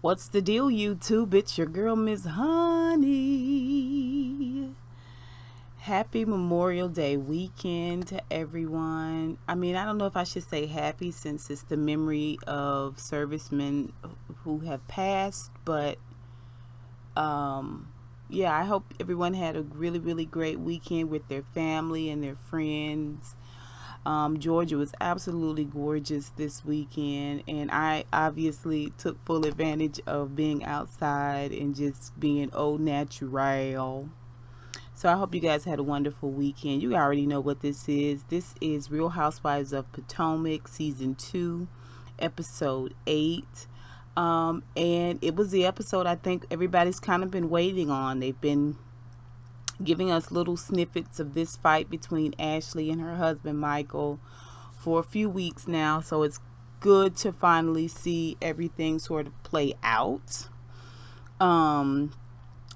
What's the deal, YouTube? It's your girl, Miss Honey. Happy Memorial Day weekend to everyone. I mean, I don't know if I should say happy since it's the memory of servicemen who have passed, but yeah, I hope everyone had a really great weekend with their family and their friends. Georgia was absolutely gorgeous this weekend, and I obviously took full advantage of being outside and just being au natural. So I hope you guys had a wonderful weekend. You already know what this is. This is Real Housewives of Potomac season 2, episode 8. And it was the episode I think everybody's kind of been waiting on. They've been giving us little snippets of this fight between Ashley and her husband Michael for a few weeks now, so it's good to finally see everything sort of play out.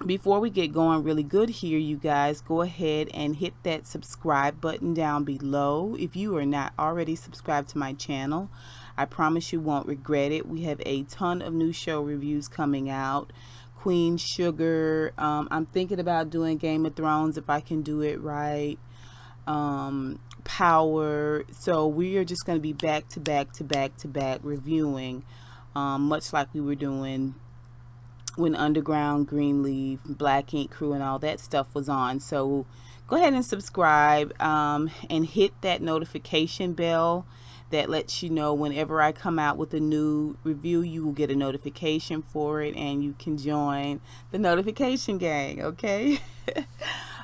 Before we get going really good here, you guys, go ahead and hit that subscribe button down below if you are not already subscribed to my channel. I promise you won't regret it. We have a ton of new show reviews coming out. Queen Sugar, I'm thinking about doing Game of Thrones if I can do it right. Power. So we are just going to be back to back reviewing, much like we were doing when Underground, Greenleaf, Black Ink Crew and all that stuff was on. So go ahead and subscribe and hit that notification bell that lets you know whenever I come out with a new review. You will get a notification for it, and you can join the notification gang, okay?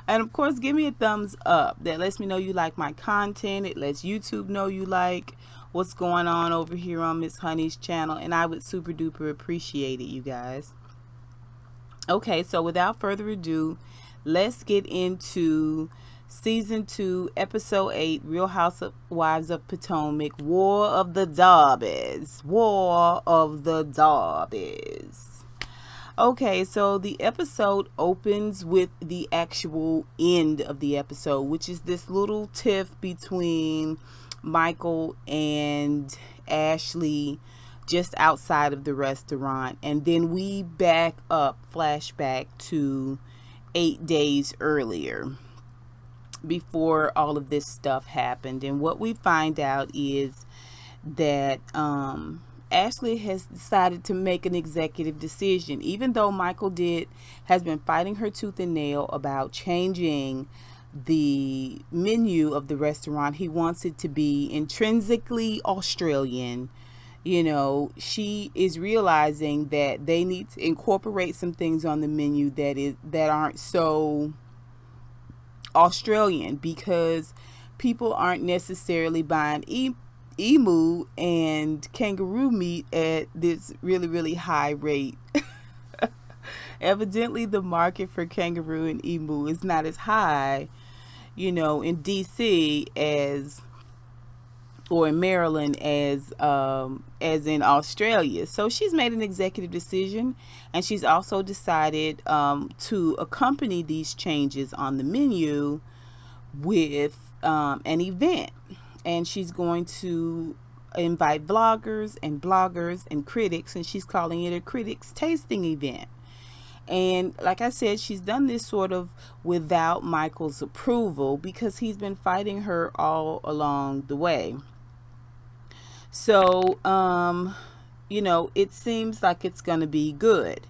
And of course, give me a thumbs up. That lets me know you like my content. It lets YouTube know you like what's going on over here on Miss Honey's channel, and I would super duper appreciate it, you guys. Okay, so without further ado, let's get into Season 2, Episode 8, Real Housewives of Potomac, War of the Darbys. War of the Darbys. Okay, so the episode opens with the actual end of the episode, which is this little tiff between Michael and Ashley just outside of the restaurant. And then we back up, flashback to 8 days earlier, before all of this stuff happened. And what we find out is that Ashley has decided to make an executive decision. Even though Michael has been fighting her tooth and nail about changing the menu of the restaurant. He wants it to be intrinsically Australian. You know, she is realizing that they need to incorporate some things on the menu that aren't so Australian, because people aren't necessarily buying emu and kangaroo meat at this really high rate. Evidently the market for kangaroo and emu is not as high, you know, in DC or in Maryland as in Australia. So she's made an executive decision, and she's also decided to accompany these changes on the menu with an event. And she's going to invite vloggers and bloggers and critics, and she's calling it a critics tasting event. And like I said, she's done this sort of without Michael's approval, because he's been fighting her all along the way. So, you know, it seems like it's going to be good.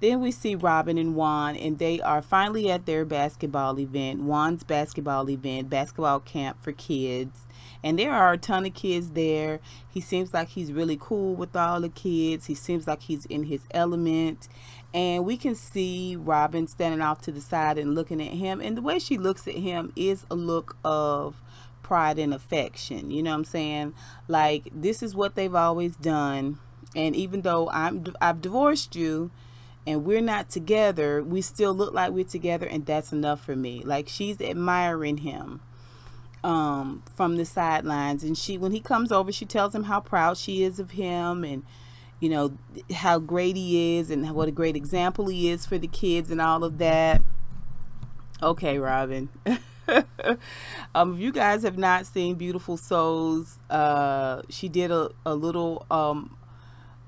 Then we see Robyn and Juan, and they are finally at their basketball event, Juan's basketball event, basketball camp for kids. And there are a ton of kids there. He seems like he's really cool with all the kids. He seems like he's in his element. And we can see Robyn standing off to the side and looking at him. And the way she looks at him is a look of pride and affection. You know what I'm saying? Like, this is what they've always done. And even though I've divorced you and we're not together, we still look like we're together, and that's enough for me. Like, she's admiring him from the sidelines. And when he comes over, she tells him how proud she is of him, and you know how great he is and what a great example he is for the kids and all of that. Okay, Robyn. If you guys have not seen Beautiful Souls, she did a little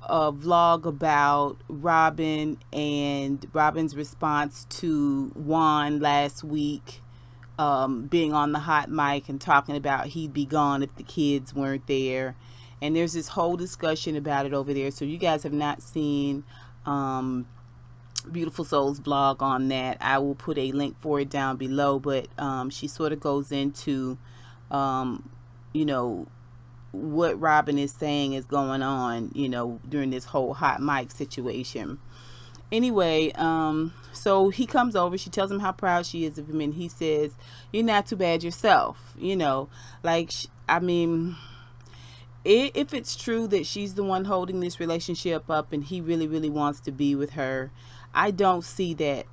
a vlog about Robyn and Robyn's response to Juan last week, being on the hot mic and talking about he'd be gone if the kids weren't there. And there's this whole discussion about it over there. So you guys have not seen Beautiful Soul's vlog on that, I will put a link for it down below. But she sort of goes into you know, what Robyn is saying is going on, you know, during this whole hot mic situation. Anyway, so he comes over, she tells him how proud she is of him, and he says, you're not too bad yourself, you know, like, I mean, if it's true that she's the one holding this relationship up and he really, really wants to be with her, I don't see that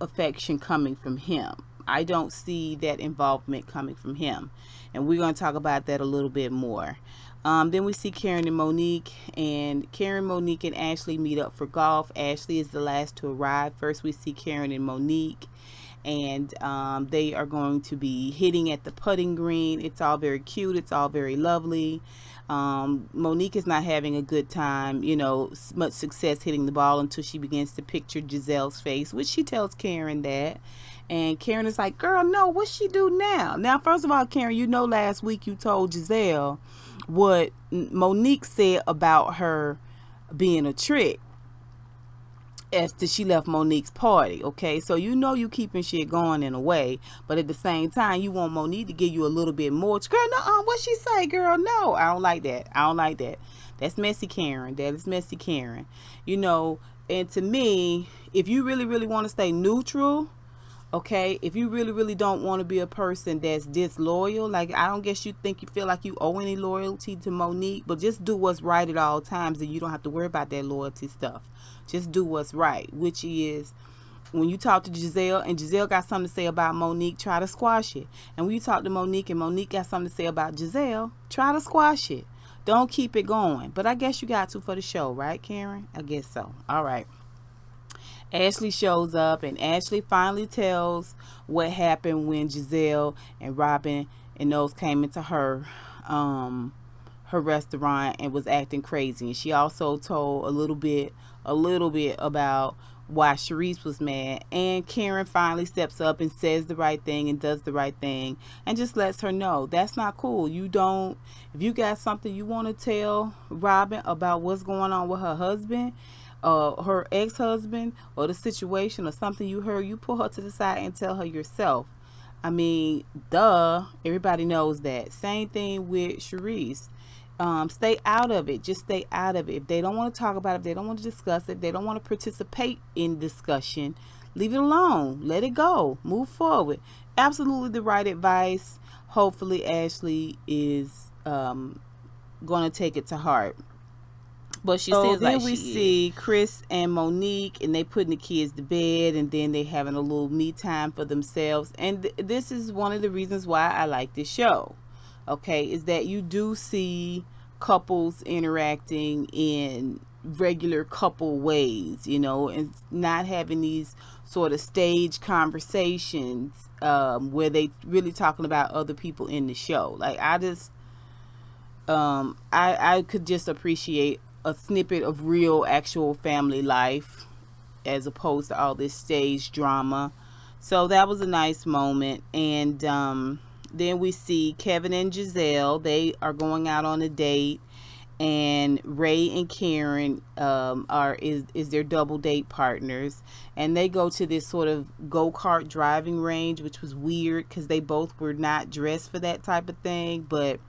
affection coming from him. I don't see that involvement coming from him. And we're going to talk about that a little bit more. Then we see Karen and Monique. And Karen, Monique, and Ashley meet up for golf. Ashley is the last to arrive. First we see Karen and Monique. And they are going to be hitting at the putting green. It's all very cute. It's all very lovely. Monique is not having a good time, you know, much success hitting the ball until she begins to picture Gizelle's face, which she tells Karen that. And Karen is like, girl, no, what's she do now? Now, first of all, Karen, you know, last week you told Gizelle what Monique said about her being a trick after she left Monique's party. Okay, so you know you keeping shit going in a way, but at the same time you want Monique to give you a little bit more. Girl, no, what she say, girl? No, I don't like that. I don't like that. That's messy Karen. That is messy Karen, you know. And to me, if you really, really want to stay neutral, okay, if you really, really don't want to be a person that's disloyal, like, I don't guess you think you feel like you owe any loyalty to Monique, but just do what's right at all times, and you don't have to worry about that loyalty stuff. Just do what's right, which is when you talk to Gizelle and Gizelle got something to say about Monique, try to squash it. And when you talk to Monique and Monique got something to say about Gizelle, try to squash it. Don't keep it going. But I guess you got to for the show, right, Karen? I guess so. All right. Ashley shows up, and Ashley finally tells what happened when Gizelle and Robyn and those came into her restaurant and was acting crazy. And she also told a little bit about why Sharice was mad. And Karen finally steps up and says the right thing and does the right thing and just lets her know that's not cool. You don't, if you got something you want to tell Robyn about what's going on with her husband, her ex-husband, or the situation, or something you heard, you pull her to the side and tell her yourself. I mean, duh, everybody knows that. Same thing with Sharice. Stay out of it. Just stay out of it. If they don't want to talk about it, if they don't want to discuss it, if they don't want to participate in discussion, leave it alone. Let it go. Move forward. Absolutely the right advice. Hopefully Ashley is going to take it to heart. But she says, then like we see Chris and Monique, and they putting the kids to bed, and then they having a little me time for themselves. And this is one of the reasons why I like this show. Okay, is that you do see couples interacting in regular couple ways, you know, and not having these sort of stage conversations where they really talking about other people in the show. Like, I just I could just appreciate a snippet of real actual family life as opposed to all this stage drama. So that was a nice moment. And then we see Kevin and Gizelle. They are going out on a date, and Ray and Karen is their double date partners, and they go to this sort of go-kart driving range, which was weird because they both were not dressed for that type of thing. But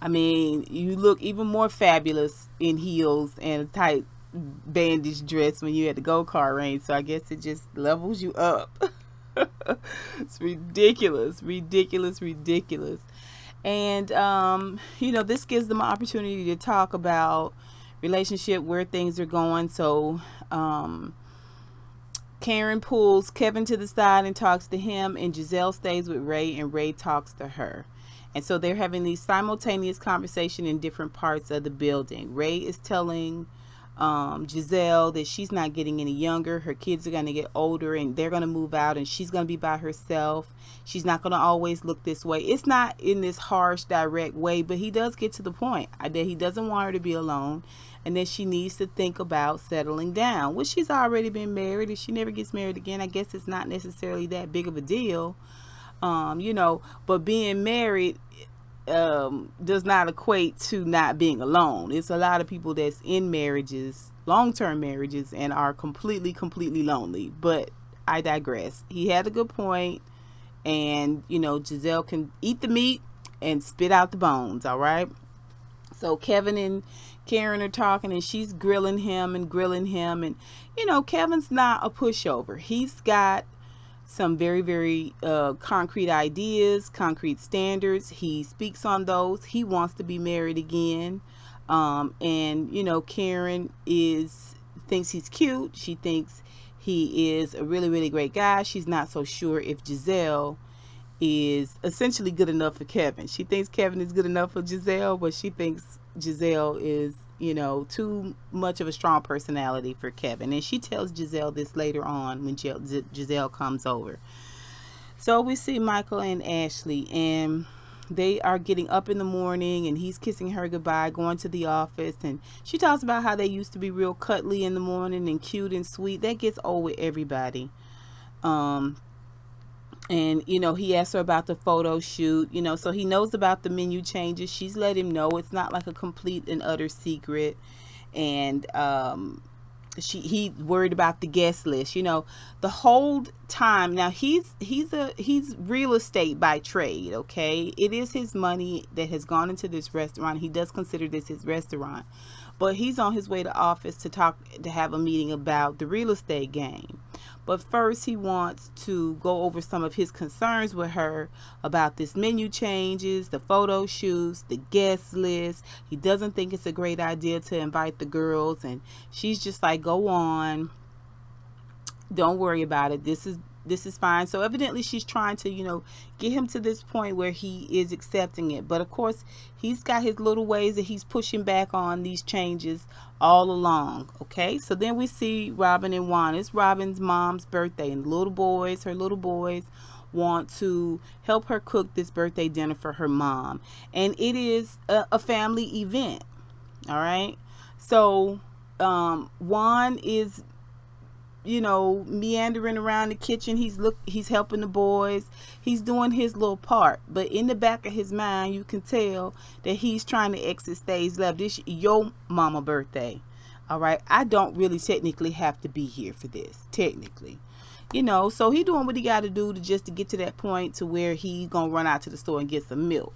I mean, you look even more fabulous in heels and a tight bandage dress when you're at the go-kart range. So I guess it just levels you up. It's ridiculous, ridiculous, ridiculous. And you know, this gives them an opportunity to talk about relationship, where things are going. So Karen pulls Kevin to the side and talks to him, and Gizelle stays with Ray, and Ray talks to her. And so they're having these simultaneous conversations in different parts of the building. Ray is telling Gizelle that she's not getting any younger. Her kids are going to get older and they're going to move out and she's going to be by herself. She's not going to always look this way. It's not in this harsh, direct way, but he does get to the point that he doesn't want her to be alone and that she needs to think about settling down. Well, she's already been married. If she never gets married again, I guess it's not necessarily that big of a deal, you know, but being married does not equate to not being alone. It's a lot of people that's in marriages, long-term marriages, and are completely lonely. But I digress. He had a good point, and you know, Gizelle can eat the meat and spit out the bones. All right. So Kevin and Karen are talking and she's grilling him, and you know, Kevin's not a pushover. He's got some very concrete ideas, concrete standards. He speaks on those. He wants to be married again. And you know, Karen thinks he's cute. She thinks he is a really great guy. She's not so sure if Gizelle is essentially good enough for Kevin. She thinks Kevin is good enough for Gizelle, but she thinks Gizelle is, you know, too much of a strong personality for Kevin. And she tells Gizelle this later on when Gizelle comes over. So we see Michael and Ashley, and they are getting up in the morning and he's kissing her goodbye, going to the office, and she talks about how they used to be real cuddly in the morning and cute and sweet. That gets old with everybody. And you know, he asked her about the photo shoot, you know, so he knows about the menu changes. She's let him know it's not like a complete and utter secret. And he worried about the guest list, you know, the whole time. Now he's real estate by trade, okay? It is his money that has gone into this restaurant. He does consider this his restaurant, but he's on his way to office to have a meeting about the real estate game. But first he wants to go over some of his concerns with her about this menu changes, the photo shoots, the guest list. He doesn't think it's a great idea to invite the girls, and she's just like, go on, don't worry about it, this is fine. So evidently she's trying to, you know, get him to this point where he is accepting it. But of course he's got his little ways that he's pushing back on these changes all along. Okay, so then we see Robyn and Juan. It's Robyn's mom's birthday, and her little boys want to help her cook this birthday dinner for her mom, and it is a family event. All right, so Juan is, you know, meandering around the kitchen. He's helping the boys. He's doing his little part, but in the back of his mind, you can tell that he's trying to exit stage left. This your mama birthday, all right? I don't really technically have to be here for this, technically, you know. So he doing what he got to do to get to that point to where he gonna run out to the store and get some milk.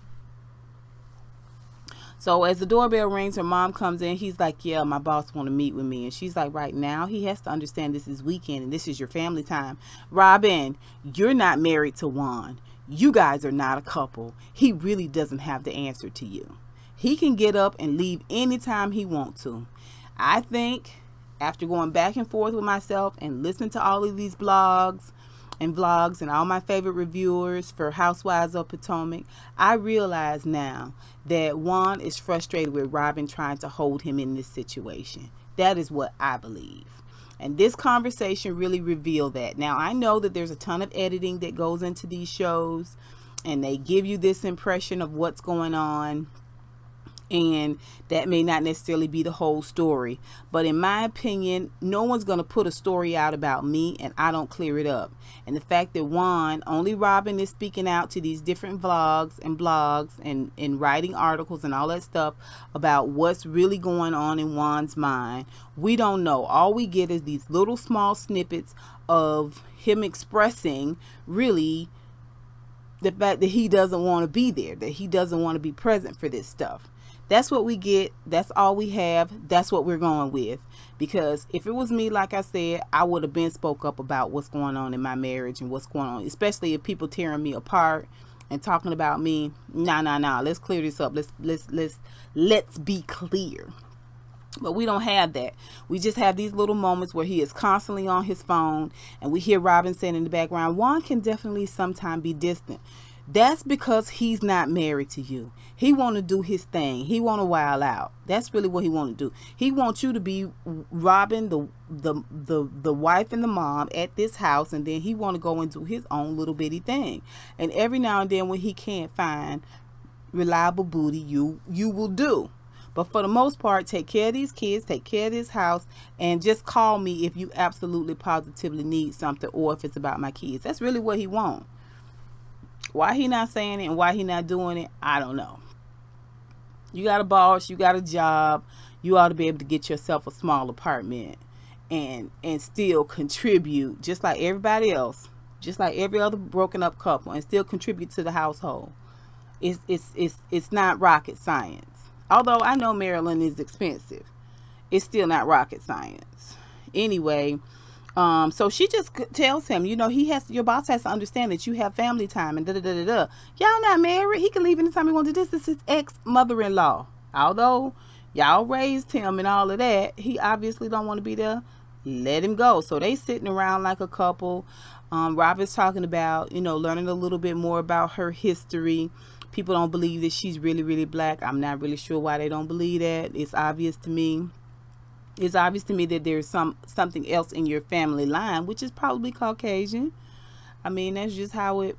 So as the doorbell rings, her mom comes in. He's like, yeah, my boss want to meet with me. And she's like, right now? He has to understand this is weekend and this is your family time. Robyn, you're not married to Juan. You guys are not a couple. He really doesn't have the answer to you. He can get up and leave anytime he wants to. I think after going back and forth with myself and listening to all of these blogs and vlogs and all my favorite reviewers for Housewives of Potomac, I realize now that Juan is frustrated with Robyn trying to hold him in this situation. That is what I believe. And this conversation really revealed that. Now, I know that there's a ton of editing that goes into these shows, and they give you this impression of what's going on, and that may not necessarily be the whole story. But in my opinion, no one's going to put a story out about me and I don't clear it up. And the fact that only Robyn is speaking out to these different vlogs and blogs and writing articles and all that stuff about what's really going on in Juan's mind, we don't know. All we get is these little small snippets of him expressing really the fact that he doesn't want to be there, that he doesn't want to be present for this stuff. That's what we get. That's all we have. That's what we're going with. Because if it was me, like I said, I would have been spoke up about what's going on in my marriage and what's going on, especially if people tearing me apart and talking about me. Nah. Let's clear this up. Let's be clear. But we don't have that. We just have these little moments where he is constantly on his phone, and we hear Robyn saying in the background, Juan can definitely sometimes be distant. That's because he's not married to you. He want to do his thing. He want to wild out. That's really what he want to do. He wants you to be Robyn, the wife and the mom at this house, and then he want to go and do his own little bitty thing. And every now and then when he can't find reliable booty, you will do. But for the most part, take care of these kids, take care of this house, and just call me if you absolutely positively need something, or if it's about my kids. That's really what he want. Why he not saying it and why he not doing it, I don't know. You got a boss, you got a job, you ought to be able to get yourself a small apartment and still contribute just like everybody else, just like every other broken up couple, and still contribute to the household. It's not rocket science. Although I know Maryland is expensive, it's still not rocket science. Anyway, so she just tells him, you know, your boss has to understand that you have family time and da-da-da-da-da. Y'all not married. He can leave anytime he wants to. This is his ex-mother-in-law. Although y'all raised him and all of that, he obviously don't want to be there. Let him go. So they sitting around like a couple. Robyn's talking about, you know, learning a little bit more about her history. People don't believe that she's really, really black. I'm not really sure why they don't believe that. It's obvious to me. It's obvious to me that there's something else in your family line, which is probably Caucasian. I mean, that's just how it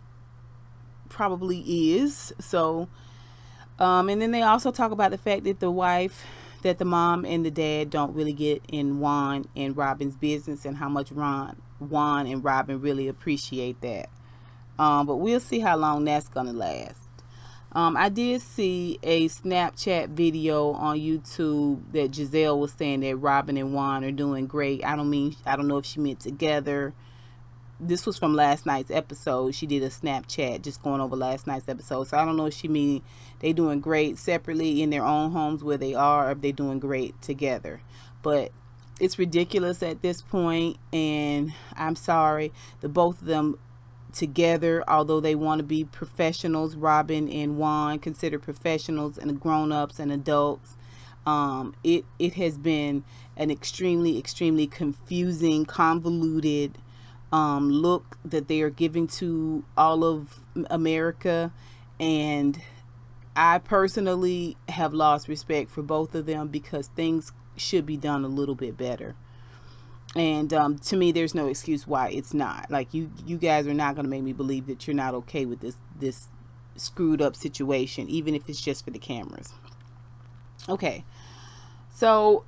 probably is. So, and then they also talk about the fact that the mom and the dad don't really get in Juan and Robyn's business, and how much Juan and Robyn really appreciate that. But we'll see how long that's gonna last. I did see a Snapchat video on YouTube that Gizelle was saying that Robyn and Juan are doing great. I don't know if she meant together. This was from last night's episode. She did a Snapchat just going over last night's episode. So I don't know if she mean they doing great separately in their own homes where they are, or if they doing great together. But it's ridiculous at this point, and I'm sorry, the both of them together, although they want to be professionals, Robyn and Juan considered professionals and grown-ups and adults, it has been an extremely confusing, convoluted look that they are giving to all of America, and I personally have lost respect for both of them, because things should be done a little bit better. And to me, there's no excuse why it's not. Like, you guys are not going to make me believe that you're not okay with this screwed up situation, even if it's just for the cameras. Okay, so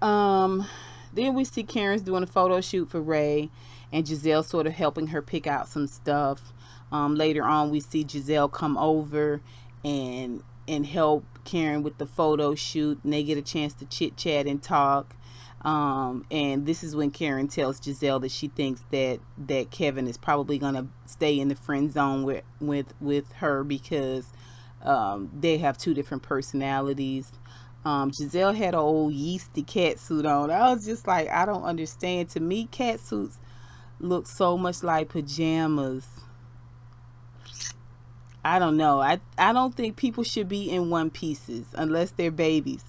then we see Karen's doing a photo shoot for Ray, and Gizelle sort of helping her pick out some stuff. Later on, we see Gizelle come over and help Karen with the photo shoot, and they get a chance to chit chat and talk. And this is when Karen tells Gizelle that she thinks that Kevin is probably gonna stay in the friend zone with her, because they have two different personalities. Gizelle had an old yeasty cat suit on. I was just like, I don't understand. To me, cat suits look so much like pajamas. I don't know. I don't think people should be in one pieces unless they're babies.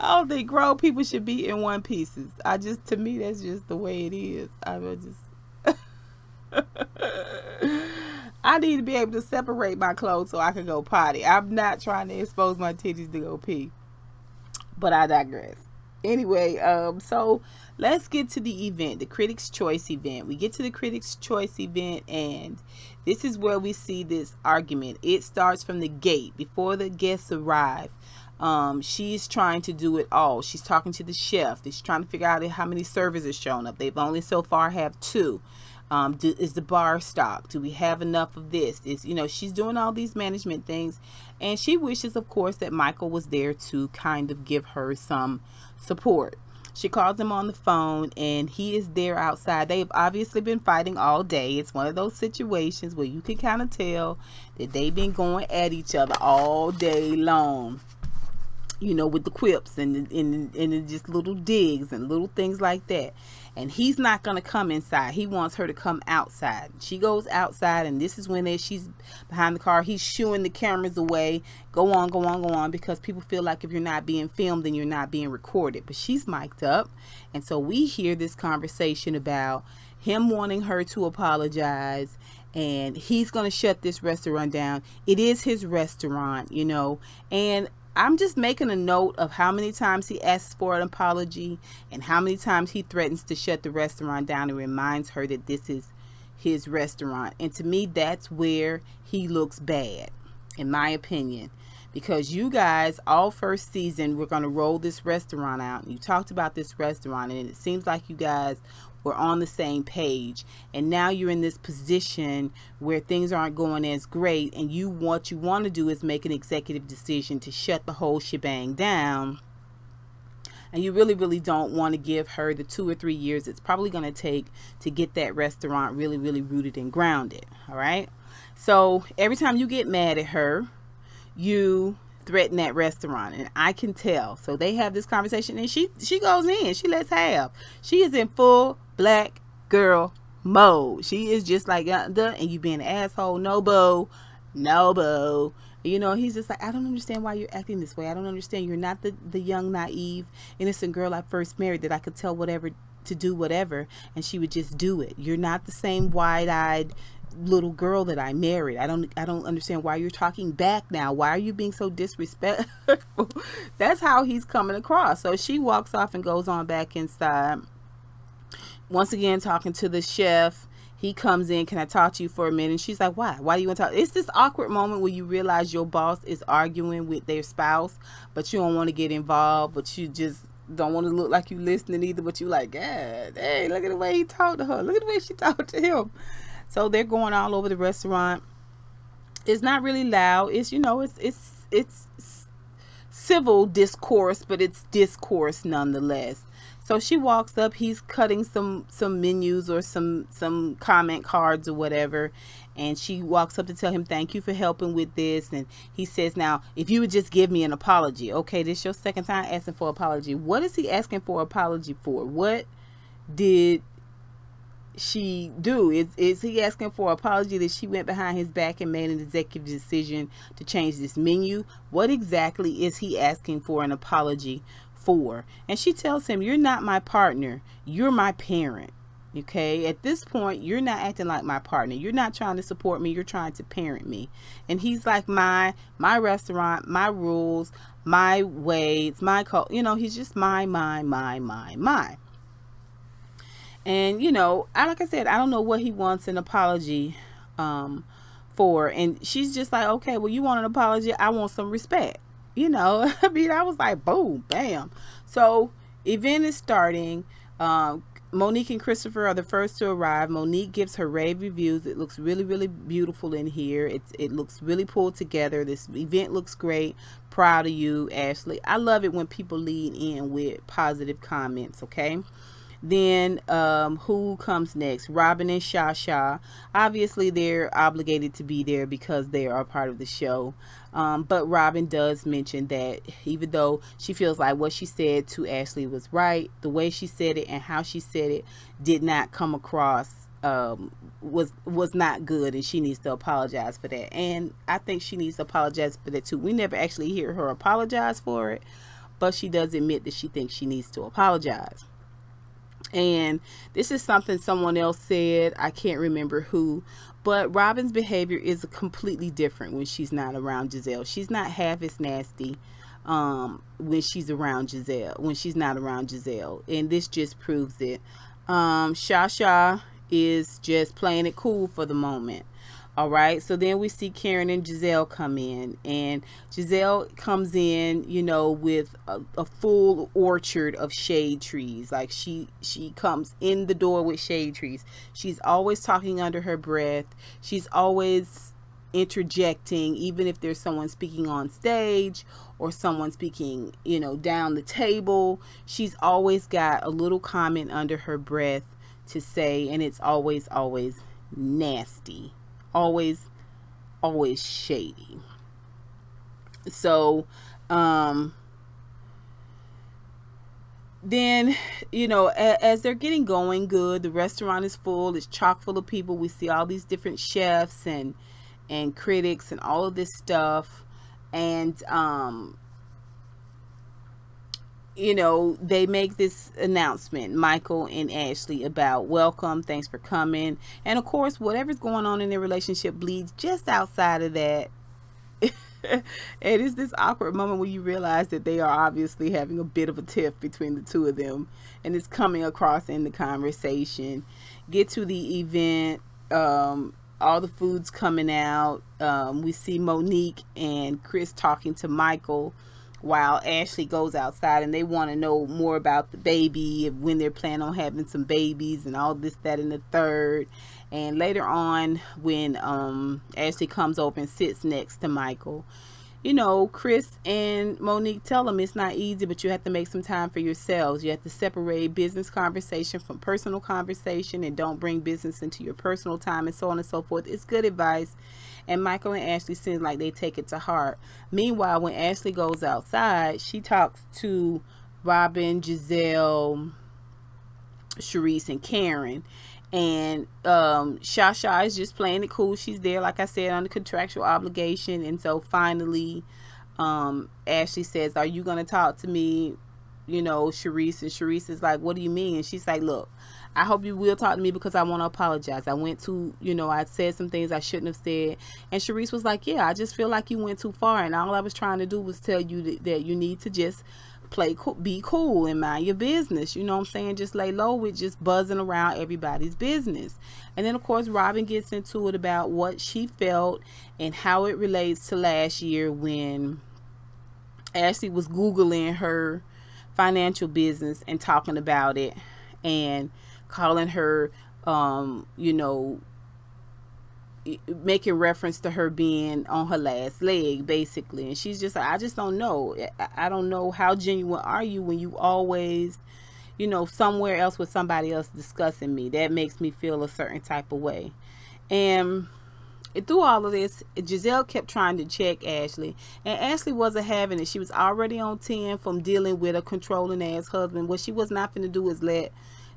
I don't think grown people should be in one pieces. To me, that's just the way it is. I need to be able to separate my clothes so I can go potty. I'm not trying to expose my titties to go pee. But I digress. Anyway, so let's get to the event, the Critics' Choice event. We get to the Critics' Choice event, and this is where we see this argument. It starts from the gate before the guests arrive. She's trying to do it all. She's talking to the chef. She's trying to figure out how many servers are showing up. They've only so far have 2. Is the bar stocked? Do we have enough of this? She's doing all these management things, and she wishes, of course, that Michael was there to kind of give her some support. She calls him on the phone, and he is there outside. They've obviously been fighting all day. It's one of those situations where you can kind of tell that they've been going at each other all day long. With the quips and just little digs and little things like that. And he's not going to come inside. He wants her to come outside. She goes outside, and this is when she's behind the car. He's shooing the cameras away. Go on, go on, go on, because people feel like if you're not being filmed, then you're not being recorded. But she's mic'd up. And so we hear this conversation about him wanting her to apologize, and he's going to shut this restaurant down. It is his restaurant, you know, and I'm just making a note of how many times he asks for an apology and how many times he threatens to shut the restaurant down and reminds her that this is his restaurant. And to me, that's where he looks bad, in my opinion, because you guys all first season we're going to roll this restaurant out. You talked about this restaurant and it seems like you guys were on the same page, and now you're in this position where things aren't going as great, and what you want to do is make an executive decision to shut the whole shebang down, and you really don't want to give her the 2 or 3 years it's probably going to take to get that restaurant really rooted and grounded. All right, so every time you get mad at her, you threaten that restaurant, and I can tell. So they have this conversation, and she goes in, she lets have, she is in full black girl mode. She is just like, and you being an asshole, no boo. You know, he's just like, I don't understand why you're acting this way. I don't understand. You're not the young, naive, innocent girl I first married that I could tell whatever to do, whatever, and she would just do it. You're not the same wide-eyed little girl that I married. I don't understand why you're talking back now. Why are you being so disrespectful? That's how he's coming across. So she walks off and goes on back inside. Once again, talking to the chef. He comes in, can I talk to you for a minute? And she's like, why do you want to talk? It's this awkward moment where you realize your boss is arguing with their spouse, but you don't want to get involved, but you just don't want to look like you listening either, but you like, God, hey, look at the way he talked to her. Look at the way she talked to him. So they're going all over the restaurant. It's not really loud. It's, you know, it's civil discourse, but it's discourse nonetheless. So she walks up, he's cutting some menus or some comment cards or whatever, and she walks up to tell him thank you for helping with this, and he says, now if you would just give me an apology. Okay, this is your second time asking for an apology. What is he asking for an apology for? What did she do? Is he asking for an apology that she went behind his back and made an executive decision to change this menu? What exactly is he asking for an apology for? And she tells him, you're not my partner, you're my parent. Okay, at this point you're not acting like my partner, you're not trying to support me, you're trying to parent me. And he's like, my restaurant, my rules, my way, it's my call, you know, he's just my. And you know, like I said, I don't know what he wants an apology for. And she's just like, okay, well, you want an apology, I want some respect. You know, I mean, I was like, boom, bam. So event is starting. Monique and Christopher are the first to arrive. Monique gives her rave reviews. It looks really beautiful in here. It looks really pulled together. This event looks great. Proud of you, Ashley. I love it when people lead in with positive comments. Okay. Then who comes next? Robyn and Shasha. Obviously they're obligated to be there because they are part of the show, but Robyn does mention that even though she feels like what she said to Ashley was right, the way she said it and how she said it did not come across, was not good, and she needs to apologize for that. And I think she needs to apologize for that too. We never actually hear her apologize for it, but she does admit that she thinks she needs to apologize. And this is something someone else said, I can't remember who, but Robyn's behavior is completely different when she's not around Gizelle. She's not half as nasty when she's around Gizelle, when she's not around Gizelle, and this just proves it. Shasha is just playing it cool for the moment. All right, so then we see Karen and Gizelle come in, and Gizelle comes in, you know, with a full orchard of shade trees. Like she comes in the door with shade trees. She's always talking under her breath. She's always interjecting, even if there's someone speaking on stage or someone speaking, you know, down the table. She's always got a little comment under her breath to say, and it's always nasty. Always shady. So then, you know, as they're getting going good, the restaurant is full, it's chock full of people. We see all these different chefs and critics and all of this stuff, and you know, they make this announcement, Michael and Ashley, about welcome, thanks for coming. And of course, whatever's going on in their relationship bleeds just outside of that. And it's this awkward moment where you realize that they are obviously having a bit of a tiff between the two of them, and it's coming across in the conversation. Get to the event, all the food's coming out. We see Monique and Chris talking to Michael while Ashley goes outside, and they want to know more about the baby, when they're planning on having some babies, and all this, that, and the third. And later on, when Ashley comes over and sits next to Michael, you know, Chris and Monique tell him it's not easy, but you have to make some time for yourselves. You have to separate business conversation from personal conversation, and don't bring business into your personal time, and so on and so forth. It's good advice. And Michael and Ashley seem like they take it to heart. Meanwhile, when Ashley goes outside, she talks to Robyn, Gizelle, Sharice, and Karen. And Shasha is just playing it cool. She's there, like I said, under contractual obligation. And so finally, Ashley says, are you going to talk to me, you know, Sharice? And Sharice is like, what do you mean? And she's like, look, I hope you will talk to me, because I want to apologize. I went too, you know, I said some things I shouldn't have said. And Sharice was like, yeah, I just feel like you went too far, and all I was trying to do was tell you that you need to just be cool and mind your business. You know what I'm saying? Just lay low with just buzzing around everybody's business. And then of course Robyn gets into it about what she felt and how it relates to last year when Ashley was Googling her financial business and talking about it and calling her you know, making reference to her being on her last leg, basically. And she's just like, I just don't know. I don't know, how genuine are you when you always, you know, somewhere else with somebody else discussing me? That makes me feel a certain type of way. And through all of this, Gizelle kept trying to check Ashley, and Ashley wasn't having it. She was already on 10 from dealing with a controlling ass husband. What she was not going to do is let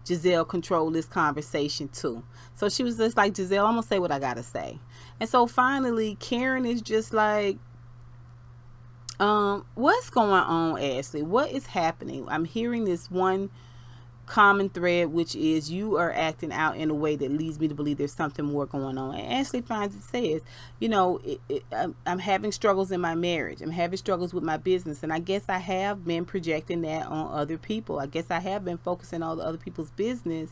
Gizelle control this conversation too. So she was just like, Gizelle, I'm gonna say what I gotta say. And so finally Karen is just like, what's going on, Ashley? What is happening? I'm hearing this one common thread, which is you are acting out in a way that leads me to believe there's something more going on. And Ashley finds it, says, you know, I'm having struggles in my marriage. I'm having struggles with my business. And I guess I have been projecting that on other people. I guess I have been focusing on other people's business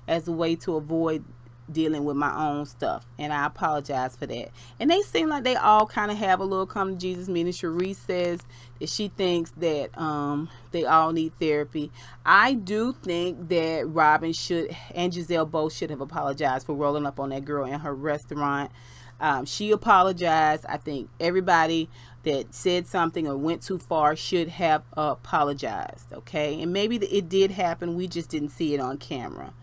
as a way to avoid dealing with my own stuff, and I apologize for that. And they seem like they all kind of have a little come to Jesus meeting. Sharice says that she thinks that they all need therapy. I do think that Robyn should, and Gizelle both should have apologized for rolling up on that girl in her restaurant. She apologized. I think everybody that said something or went too far should have apologized, okay? And maybe it did happen, we just didn't see it on camera.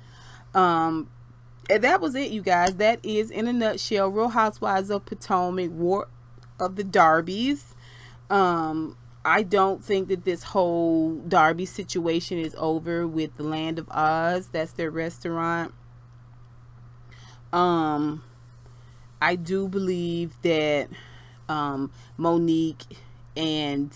And that was it, you guys. That is, in a nutshell, Real Housewives of Potomac, War of the Darbys. I don't think that this whole Darby situation is over with the Land of Oz. That's their restaurant. I do believe that Monique and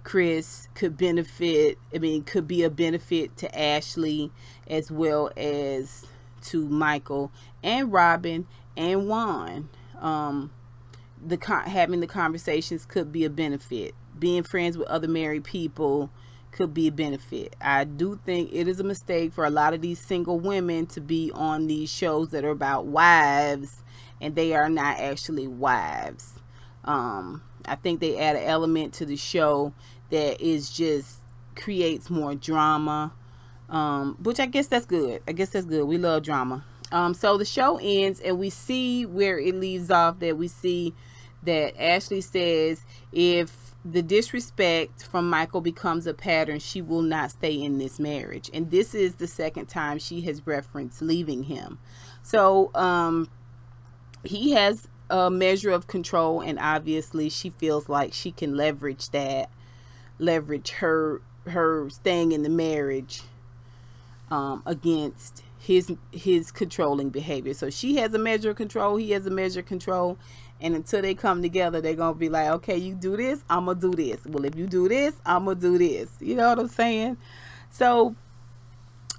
Chris could benefit, could be a benefit to Ashley as well as to Michael and Robyn and Juan. Having the conversations could be a benefit. Being friends with other married people could be a benefit. I do think it is a mistake for a lot of these single women to be on these shows that are about wives and they are not actually wives. I think they add an element to the show that is just creates more drama, which I guess that's good. We love drama. So the show ends and we see where it leaves off, that we see that Ashley says if the disrespect from Michael becomes a pattern, she will not stay in this marriage. And this is the second time she has referenced leaving him. So he has a measure of control, and obviously she feels like she can leverage her staying in the marriage against his controlling behavior. So she has a measure of control, he has a measure of control, and until they come together, they're gonna be like, okay, you do this, I'm gonna do this. Well, if you do this, I'm gonna do this. You know what I'm saying? So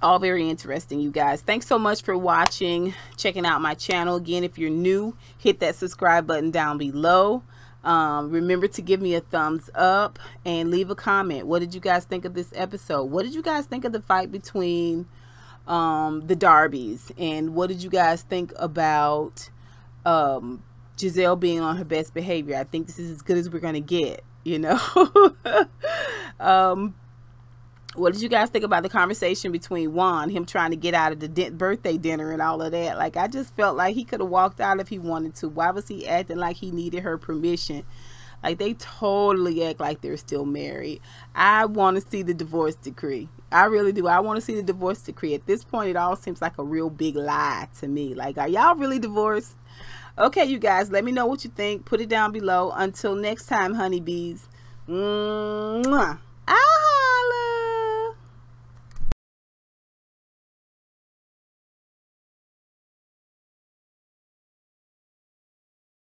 all very interesting, you guys. Thanks so much for watching, checking out my channel. Again, if you're new, hit that subscribe button down below. Remember to give me a thumbs up and leave a comment. What did you guys think of this episode? What did you guys think of the fight between the Darbys? And what did you guys think about Gizelle being on her best behavior? I think this is as good as we're gonna get, you know. What did you guys think about the conversation between Juan, him trying to get out of the birthday dinner and all of that? Like, I just felt like he could have walked out if he wanted to. Why was he acting like he needed her permission? Like, they totally act like they're still married. I want to see the divorce decree. I really do. I want to see the divorce decree. At this point, it all seems like a real big lie to me. Like, are y'all really divorced? Okay, you guys, let me know what you think. Put it down below. Until next time, honeybees. Mwah. Ah.